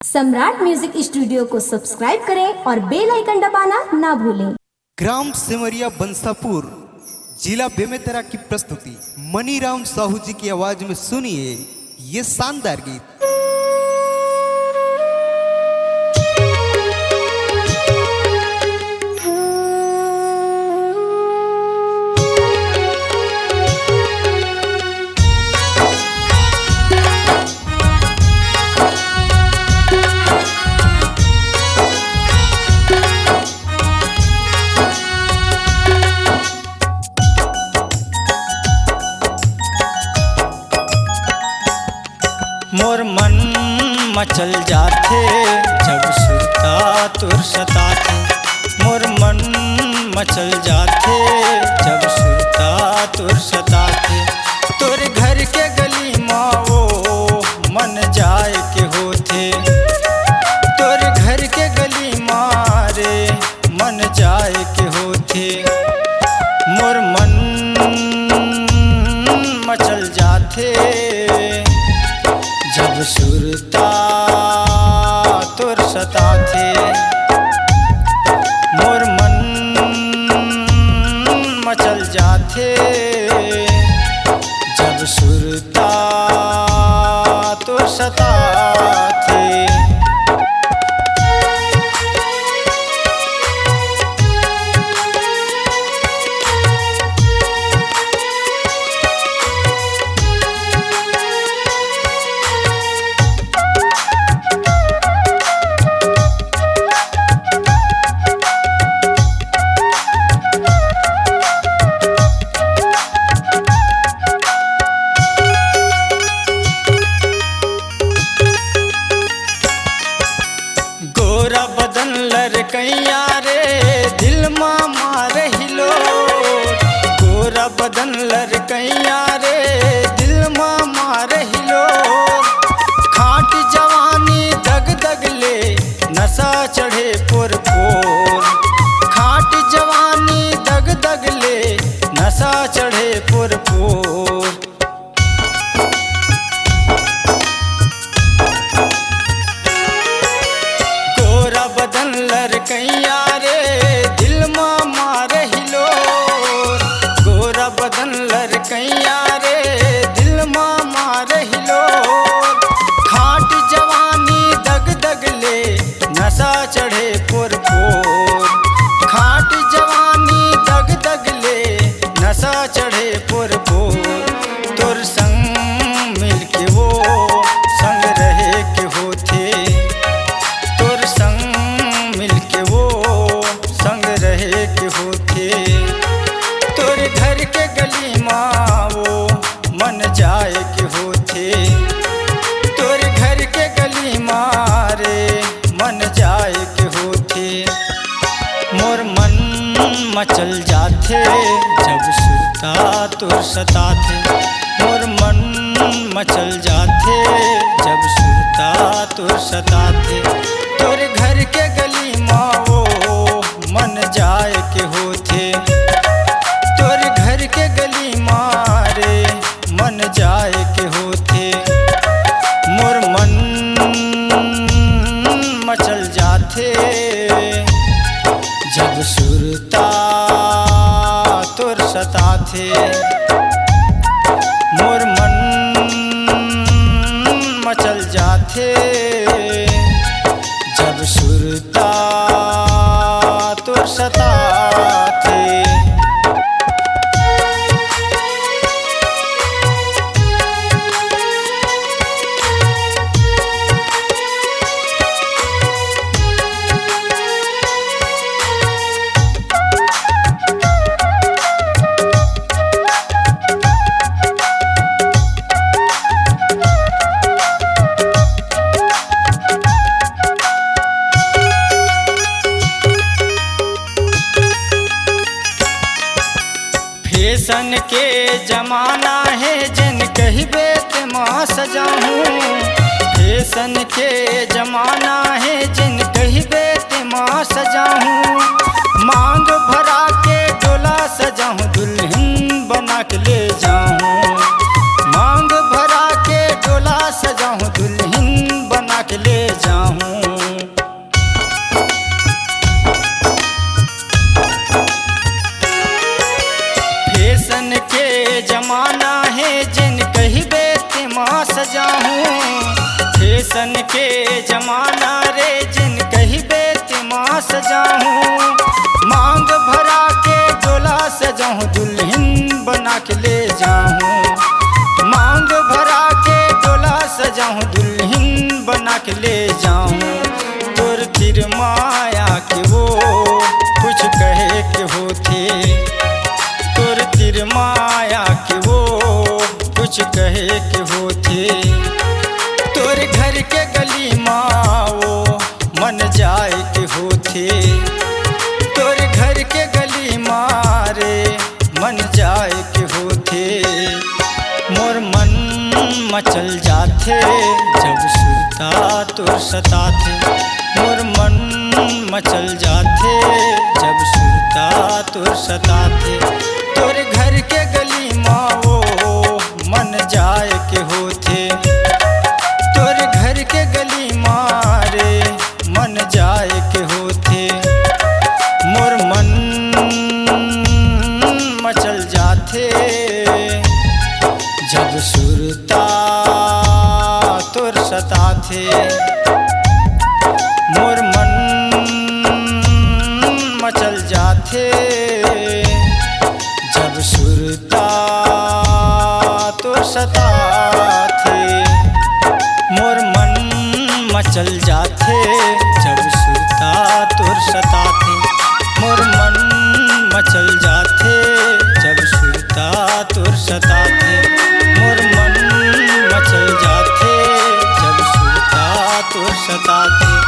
सम्राट music studio को subscribe करें और बेल आइकन दबाना ना भूलें। ग्राम सिमरिया बंसापुर जिला बेमेतरा की प्रस्तुति मनीराम साहू जी की आवाज में सुनिए ये शानदार गीत। मोर मन मचल जाथे जब सुरता तुर सताथे। मोर मन मचल जाथे जब सुरता तुर सताथे। तोर घर के गली माओ मन जाए के होथे। तोर घर के गली मारे मन जाए के होथे। मोर मन मचल जाथे जब सुरता तुर सताथे। मोर मन मचल जाथे जब सुरता तुर सताथे। गोरा बदन लड़कैया रे दिल माँ मारे हिलो। गोरा बदन लड़कैया रे दिल माँ मारे हिलो। खाट जवानी दग दग ले नशा चढ़े पुर पोर। खाट जवानी दग दग ले नशा चढ़े पुर पोर। गोरा बदन लड़कैया रे दिल माँ मारे हिलो। गोरा बदन लड़कैया रे दिल माँ मारे हिलो। खाट जवानी दग दग ले नशा चढ़े पुर पोर। खाट जवानी दग दग ले नशा चढ़े पुर पोर। तोर संग मिलके वो संग रहे के होथे। तोर संग मिलके वो संग रहे के होथे। तोर घर के गली माँ वो मन जाए के होथे। तोर घर के गली मारे मन जाए के होथे। मोर मन मचल जाथे जब सुरता तुर सताथे। मोर मन मचल जाथे जब सुरता तुर सताथे। तोर घर के गली माओ मन जाए के होथे। तोर घर के गली मारे मन जाए के होथे। मोर मन मचल जाथे जब सुरता तुर सताथे। मोर मन मचल जाथे जब सुरता तुर सताथे। फैशन के जमाना है जिन कहिबे ते माँ सजाऊं। फैशन के जमाना है जिन कहिबे ते माँ सजाऊं। मांग भरा के डोला सजाऊं दुल्हन बना के ले जाऊं। मांग भरा के डोला सजाऊं दुल्हन बना के ले जाऊं। जमाना है जिन कहिबे तिमा सजाहूँ फैशन के जमाना रे जिन कहिबे तिमा सजाहूँ मांग भरा के डोला सजाऊँ दुल्हन बना के ले जाऊँ मांग भरा के डोला सजाऊँ दुल्हन बना के ले जाऊँ तोर तिर माया के वो कुछ कहे के होते तोर तिर माया के वो कुछ कहे के होते तोर घर के गली माओ मन जाए के होते तोर घर के गली मारे मन जाए के होते मोर मन मचल जाते जब सुरता तोर सताते मोर मन मचल जाते जब सुरता तोर सताते तोर घर के गली माओ मन जाए के होते तोर घर के गली मारे मन जाए के होते मोर मन मचल जाते जब सुरता तोर सताते मोर मन मचल जाते जब सुरता तोर सताते मोर मन मचल जाते जब सुरता तोर सताते मोर मन मचल जाते जब सुरता तोर सताते मोर मन मचल जाते जब सुरता तोर सताते।